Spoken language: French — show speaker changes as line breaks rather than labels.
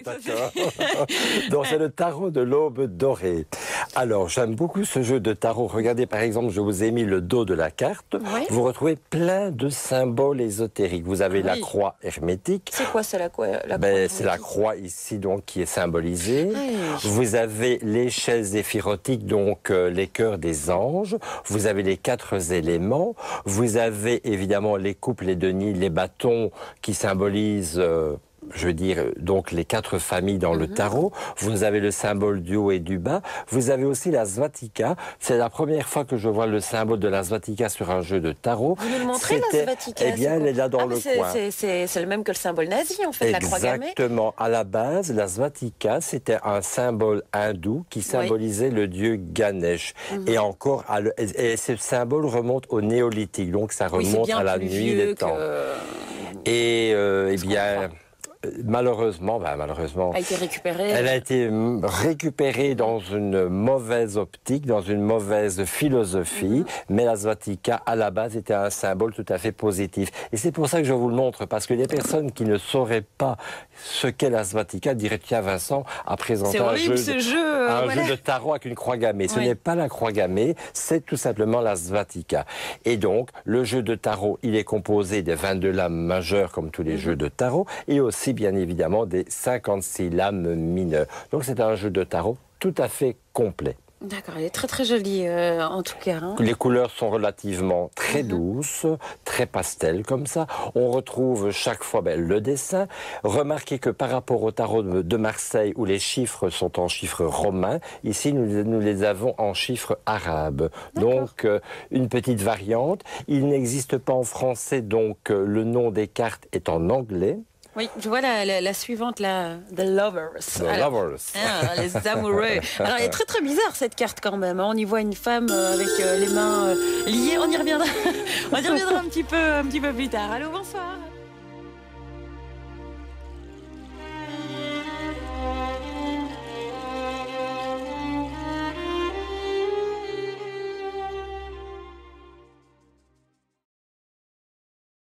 d'accord. Donc c'est le tarot de l'aube dorée. Alors j'aime beaucoup ce jeu de tarot. Regardez par exemple, je vous ai mis le dos de la carte.
Oui.
Vous retrouvez plein de symboles ésotériques. Vous avez la
Oui.
croix hermétique.
C'est quoi, c'est la croix
C'est la croix ici donc qui est symbolisée.
Oui.
Vous avez les chaises zéphirotiques, donc les cœurs des anges. Vous avez les 4 éléments. Vous avez évidemment les coupes, les deniers, les bâtons qui symbolisent je veux dire, donc les 4 familles dans le tarot. Vous avez le symbole du haut et du bas. Vous avez aussi la svatika. C'est la première fois que je vois le symbole de la svatika sur un jeu de tarot.
Vous nous le montrez, la svatika?
Eh bien, elle est là dans le coin.
C'est le même que le symbole nazi, en fait, la croix gammée.
Exactement. À la base, la svatika, c'était un symbole hindou qui symbolisait le dieu Ganesh. Et encore, et ce symbole remonte au néolithique. Donc, ça remonte à la nuit des temps. Et, eh bien... Malheureusement,
a été récupérée.
Elle a été récupérée dans une mauvaise optique, dans une mauvaise philosophie, mais la svatika, à la base, était un symbole tout à fait positif. Et c'est pour ça que je vous le montre, parce que les personnes qui ne sauraient pas ce qu'est la svatika diraient, tiens, Vincent a présenté un jeu de tarot avec une croix gammée. Ce n'est pas la croix gammée, c'est tout simplement la svatika. Et donc, le jeu de tarot, il est composé des 22 lames majeures, comme tous les jeux de tarot, et aussi bien évidemment des 56 lames mineures. Donc c'est un jeu de tarot tout à fait complet.
D'accord, elle est très très jolie en tout cas. Hein.
Les couleurs sont relativement très douces, très pastel comme ça. On retrouve chaque fois le dessin. Remarquez que par rapport au tarot de Marseille où les chiffres sont en chiffres romains, ici nous les avons en chiffres arabes. Donc une petite variante. Il n'existe pas en français, donc le nom des cartes est en anglais.
Oui, je vois la suivante, The Lovers. Les amoureux. Alors, elle est très très bizarre cette carte quand même. On y voit une femme avec les mains liées. On y reviendra. On y reviendra un petit peu plus tard. Allô, bonsoir.